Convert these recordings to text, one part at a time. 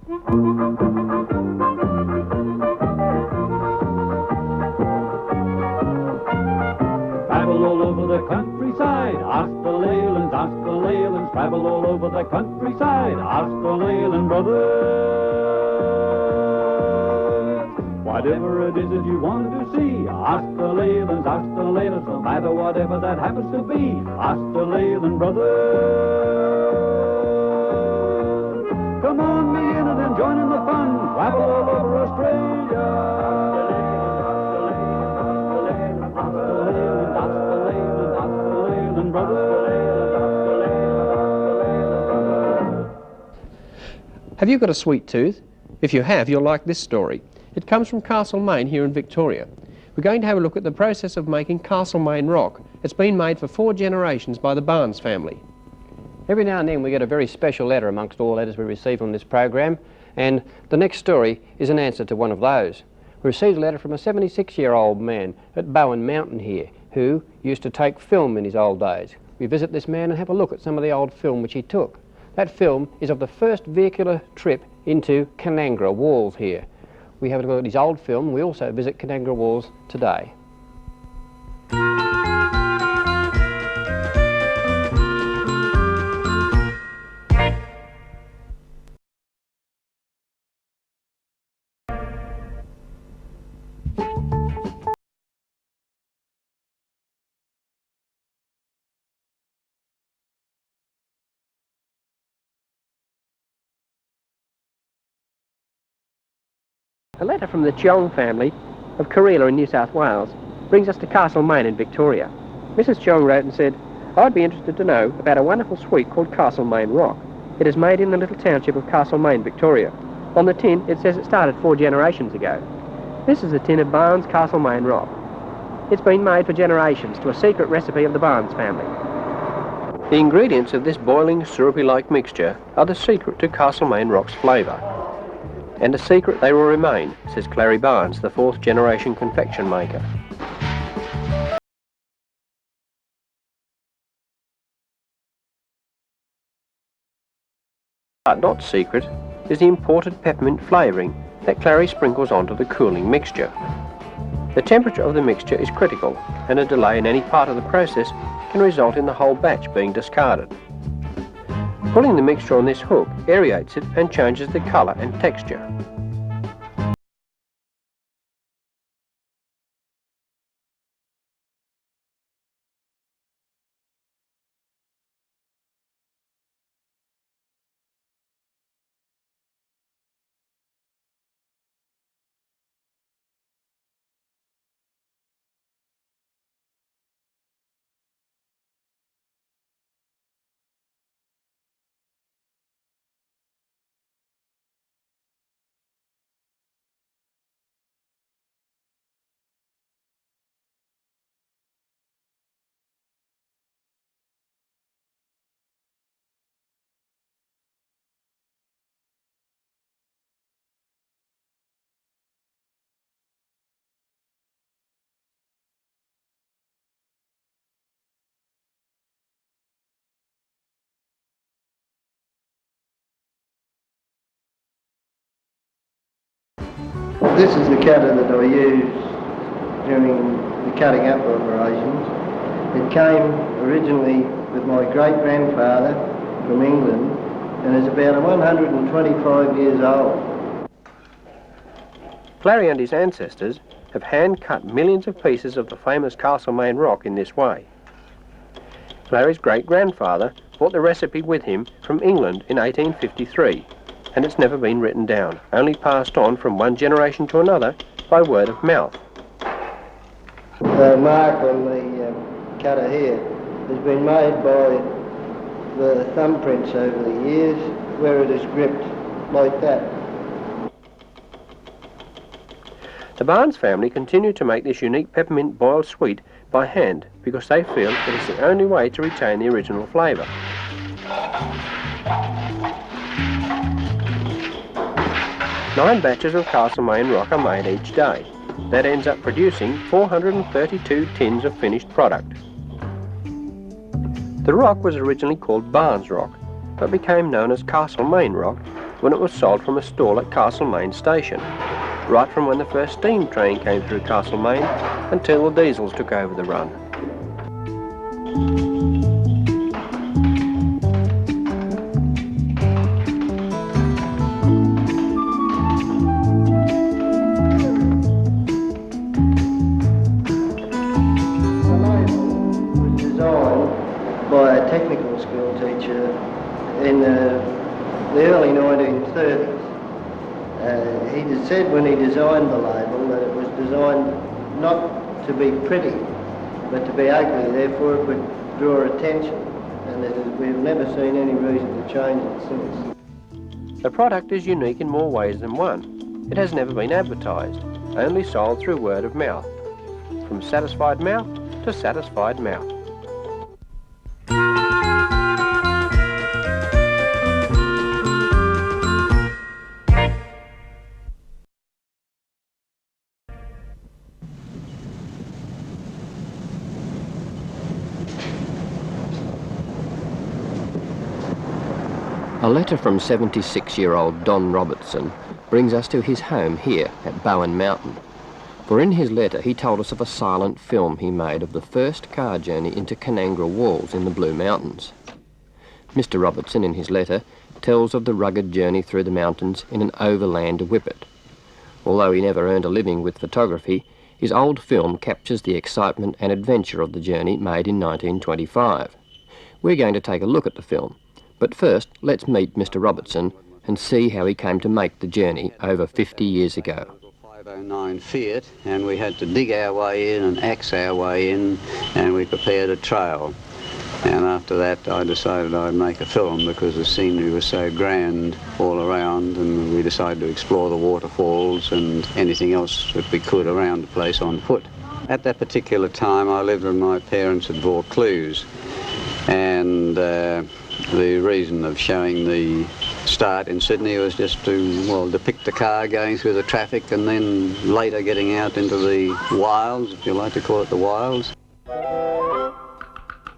Travel all over the countryside, ask the Leylands, ask the Leylands. Travel all over the countryside, ask the Leyland brothers. Whatever it is that you want to see, ask the Leylands, ask the Leylands. No matter whatever that happens to be, ask the Leyland brothers. Come on, me in it and join in the fun. Travel all over Australia. Have you got a sweet tooth? If you have, you'll like this story. It comes from Castlemaine here in Victoria. We're going to have a look at the process of making Castlemaine Rock. It's been made for 4 generations by the Barnes family. Every now and then we get a very special letter amongst all letters we receive on this program, and the next story is an answer to one of those. We received a letter from a 76-year-old man at Bowen Mountain here, who used to take film in his old days. We visit this man and have a look at some of the old film which he took. That film is of the first vehicular trip into Kanangra Walls here. We have a look at his old film. We also visit Kanangra Walls today. A letter from the Cheong family of Kareela in New South Wales brings us to Castlemaine in Victoria. Mrs. Cheong wrote and said, "I'd be interested to know about a wonderful sweet called Castlemaine Rock. It is made in the little township of Castlemaine, Victoria. On the tin it says it started 4 generations ago. This is the tin of Barnes Castlemaine Rock. It's been made for generations to a secret recipe of the Barnes family." The ingredients of this boiling syrupy-like mixture are the secret to Castlemaine Rock's flavour. And a secret they will remain, says Clary Barnes, the 4th generation confection maker. But not secret is the imported peppermint flavouring that Clary sprinkles onto the cooling mixture. The temperature of the mixture is critical, and a delay in any part of the process can result in the whole batch being discarded. Pulling the mixture on this hook aerates it and changes the colour and texture. This is the cutter that I used during the cutting up operations. It came originally with my great-grandfather from England and is about 125 years old. Clary and his ancestors have hand-cut millions of pieces of the famous Castlemaine Rock in this way. Clary's great-grandfather brought the recipe with him from England in 1853. And it's never been written down, only passed on from one generation to another by word of mouth. The mark on the cutter here has been made by the thumbprints over the years where it is gripped like that. The Barnes family continue to make this unique peppermint boiled sweet by hand because they feel that it's the only way to retain the original flavour. 9 batches of Castlemaine Rock are made each day. That ends up producing 432 tins of finished product. The rock was originally called Barnes Rock, but became known as Castlemaine Rock when it was sold from a stall at Castlemaine station, right from when the first steam train came through Castlemaine until the diesels took over the run. By a technical school teacher in the early 1930s. He had said when he designed the label that it was designed not to be pretty, but to be ugly, therefore it would draw attention, and we've never seen any reason to change it since. The product is unique in more ways than one. It has never been advertised, only sold through word of mouth. From satisfied mouth to satisfied mouth. A letter from 76-year-old Don Robertson brings us to his home here at Bowen Mountain. For in his letter he told us of a silent film he made of the first car journey into Kanangra Walls in the Blue Mountains. Mr. Robertson in his letter tells of the rugged journey through the mountains in an overland whippet. Although he never earned a living with photography, his old film captures the excitement and adventure of the journey made in 1925. We're going to take a look at the film. But first, let's meet Mr. Robertson and see how he came to make the journey over 50 years ago. 509 Fiat, and we had to dig our way in and axe our way in, and we prepared a trail. And after that I decided I'd make a film because the scenery was so grand all around, and we decided to explore the waterfalls and anything else that we could around the place on foot. At that particular time I lived with my parents at Vaucluse, and the reason of showing the start in Sydney was just to, well, depict the car going through the traffic and then later getting out into the wilds, if you like to call it the wilds.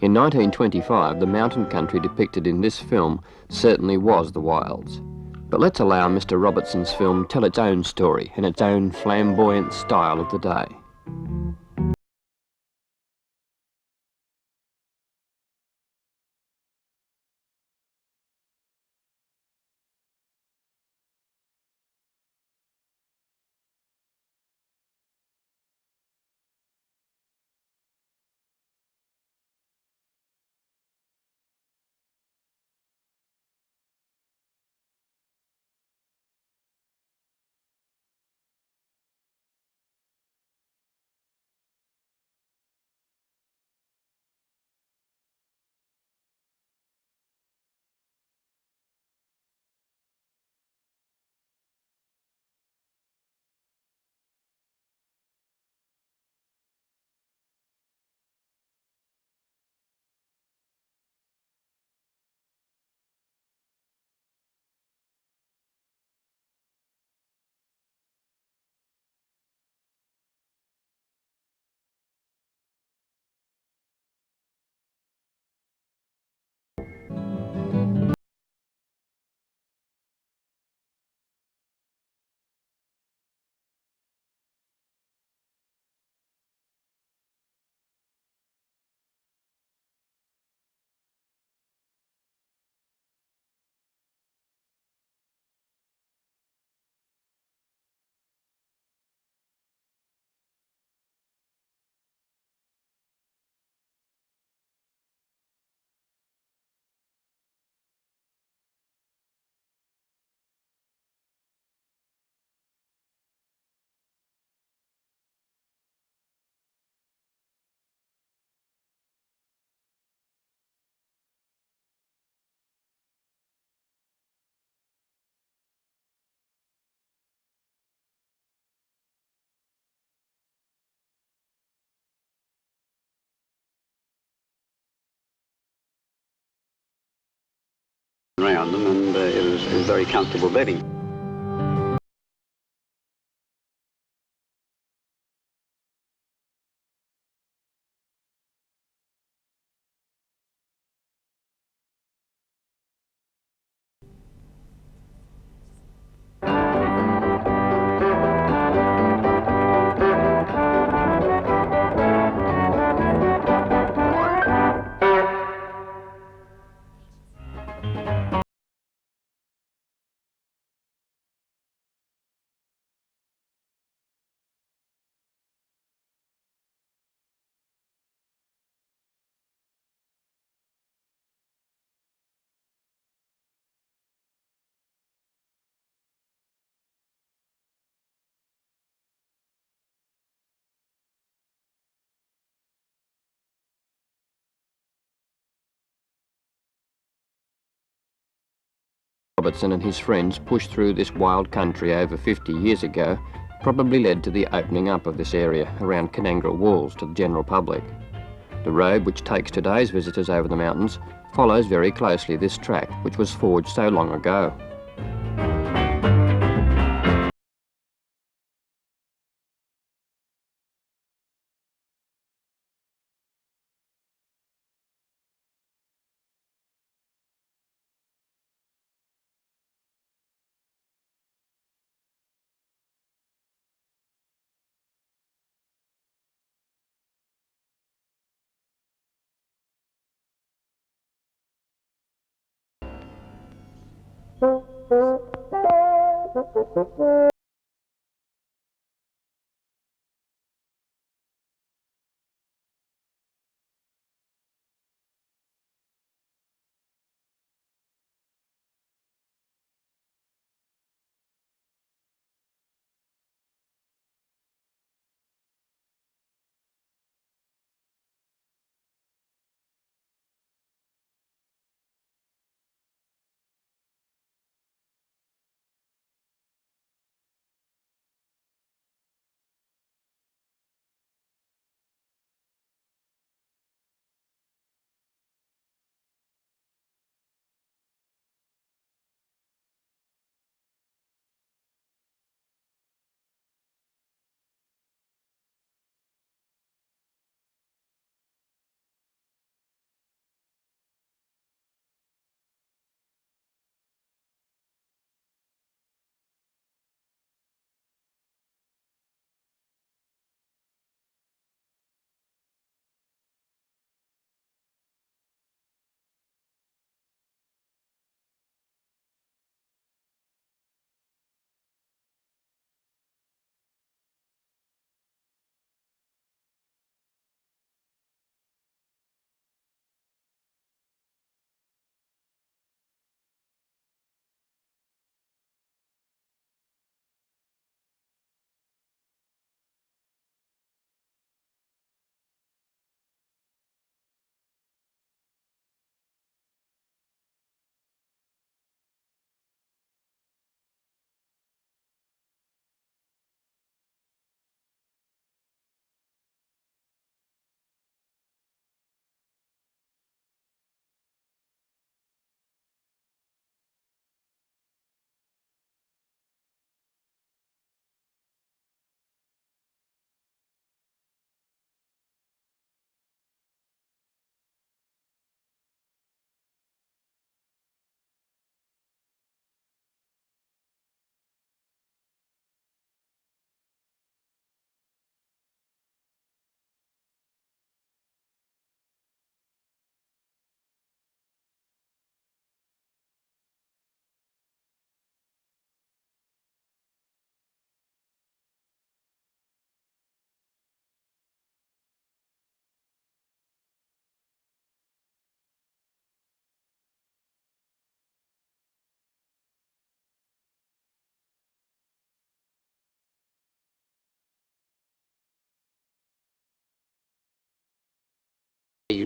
In 1925, the mountain country depicted in this film certainly was the wilds. But let's allow Mr. Robertson's film tell its own story in its own flamboyant style of the day. Around them, and it was very comfortable bedding. Robertson and his friends pushed through this wild country over 50 years ago probably led to the opening up of this area around Kanangra Walls to the general public. The road which takes today's visitors over the mountains follows very closely this track which was forged so long ago.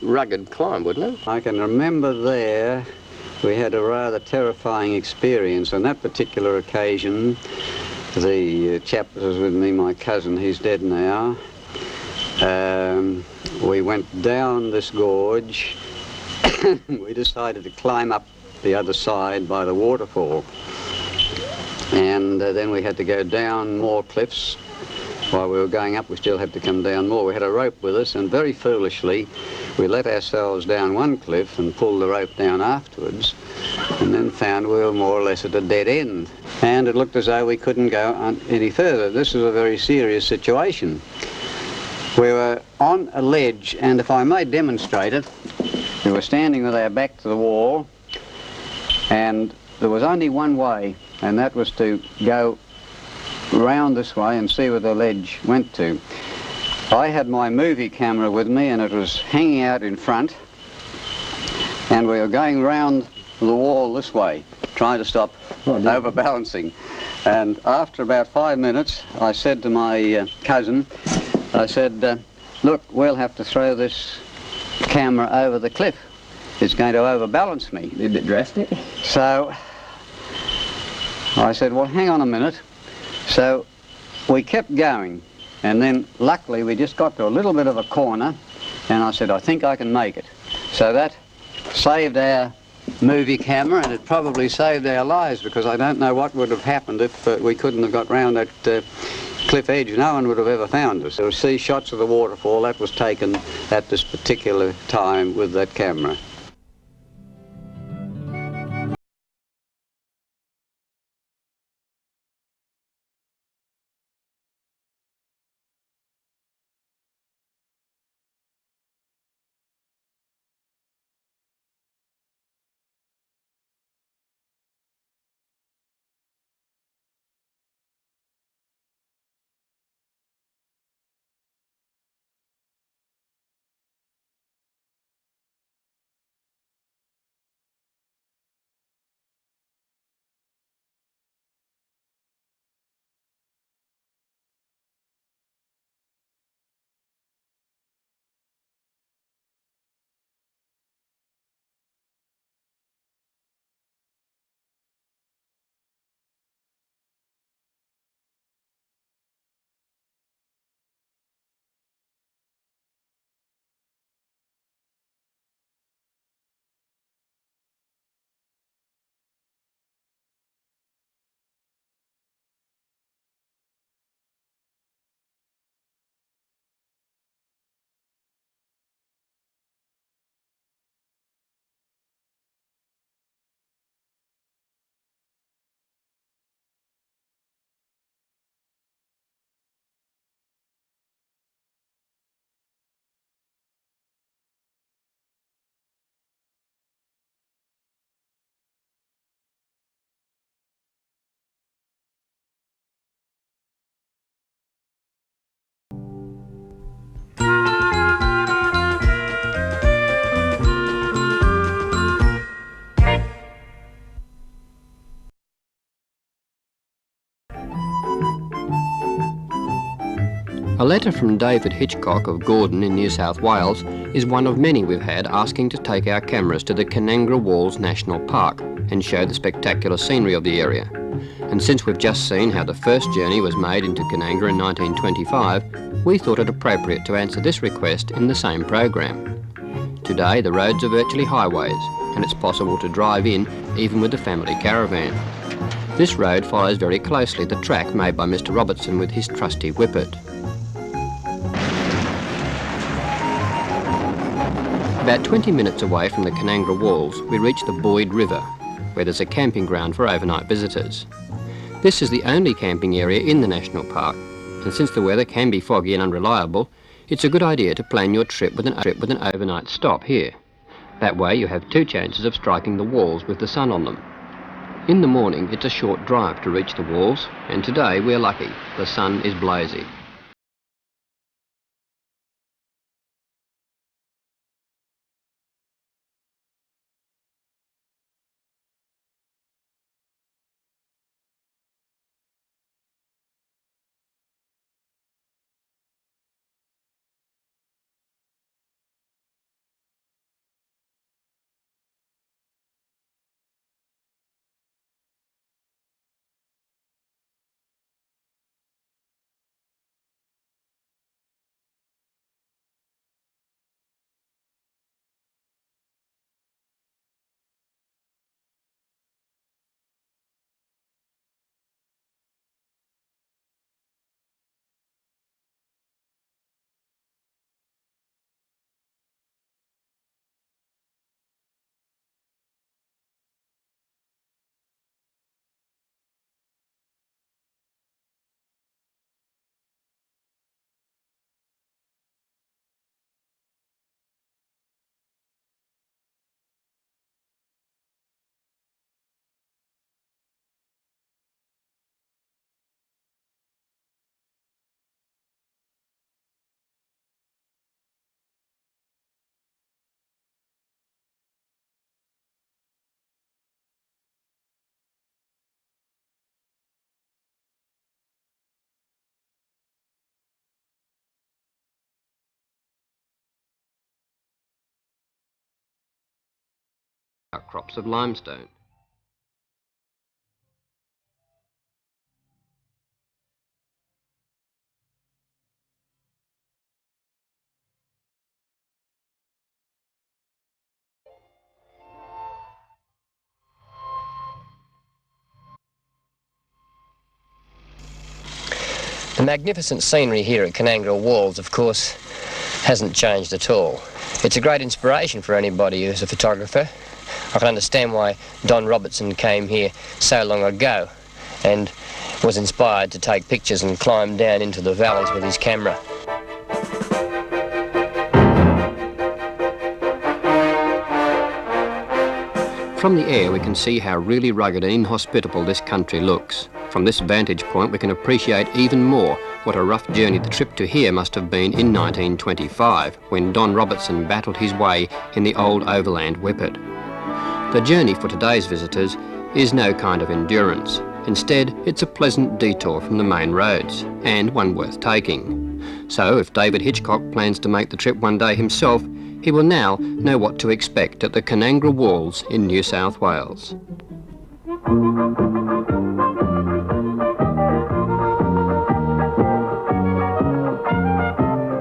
Rugged climb, wouldn't it? I can remember there we had a rather terrifying experience. On that particular occasion, the chap that was with me, my cousin, he's dead now, we went down this gorge. We decided to climb up the other side by the waterfall, and then we had to go down more cliffs. While we were going up, we still had to come down more. We had a rope with us, and very foolishly we let ourselves down one cliff and pulled the rope down afterwards, and then found we were more or less at a dead end, and it looked as though we couldn't go on any further. This was a very serious situation. We were on a ledge, and if I may demonstrate it, we were standing with our back to the wall, and there was only one way, and that was to go round this way and see where the ledge went to. I had my movie camera with me, and it was hanging out in front, and we were going round the wall this way, trying to stop overbalancing. And after about 5 minutes, I said to my cousin, I said, look, we'll have to throw this camera over the cliff. It's going to overbalance me. A bit drastic. So I said, well, hang on a minute. So we kept going, and then luckily we just got to a little bit of a corner, and I said, I think I can make it. So that saved our movie camera, and it probably saved our lives, because I don't know what would have happened if we couldn't have got round that cliff edge. No one would have ever found us. To see shots of the waterfall, that was taken at this particular time with that camera. A letter from David Hitchcock of Gordon in New South Wales is one of many we've had asking to take our cameras to the Kanangra Walls National Park and show the spectacular scenery of the area. And since we've just seen how the first journey was made into Kananga in 1925, we thought it appropriate to answer this request in the same program. Today the roads are virtually highways, and it's possible to drive in even with the family caravan. This road follows very closely the track made by Mr. Robertson with his trusty whippet. About 20 minutes away from the Kanangra Walls, we reach the Boyd River, where there's a camping ground for overnight visitors. This is the only camping area in the National Park, and since the weather can be foggy and unreliable, it's a good idea to plan your trip with an overnight stop here. That way you have 2 chances of striking the walls with the sun on them. In the morning, it's a short drive to reach the walls, and today we're lucky. The sun is blazing. Outcrops of limestone. The magnificent scenery here at Kanangra Walls, of course, hasn't changed at all. It's a great inspiration for anybody who's a photographer. I can understand why Don Robertson came here so long ago and was inspired to take pictures and climb down into the valleys with his camera. From the air we can see how really rugged and inhospitable this country looks. From this vantage point we can appreciate even more what a rough journey the trip to here must have been in 1925, when Don Robertson battled his way in the old overland whippet. The journey for today's visitors is no kind of endurance. Instead, it's a pleasant detour from the main roads, and one worth taking. So if David Hitchcock plans to make the trip one day himself, he will now know what to expect at the Kanangra Walls in New South Wales.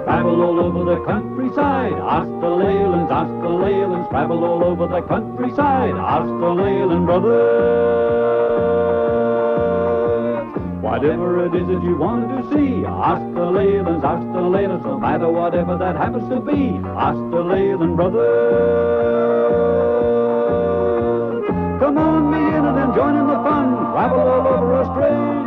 Travel all over the countryside, ask the Leylands, travel all over the countryside, ask the Leyland brothers. Whatever it is that you want to see, ask the Leylands, no matter whatever that happens to be, ask the Leyland brothers. Come on, me in and join in the fun, travel all over Australia.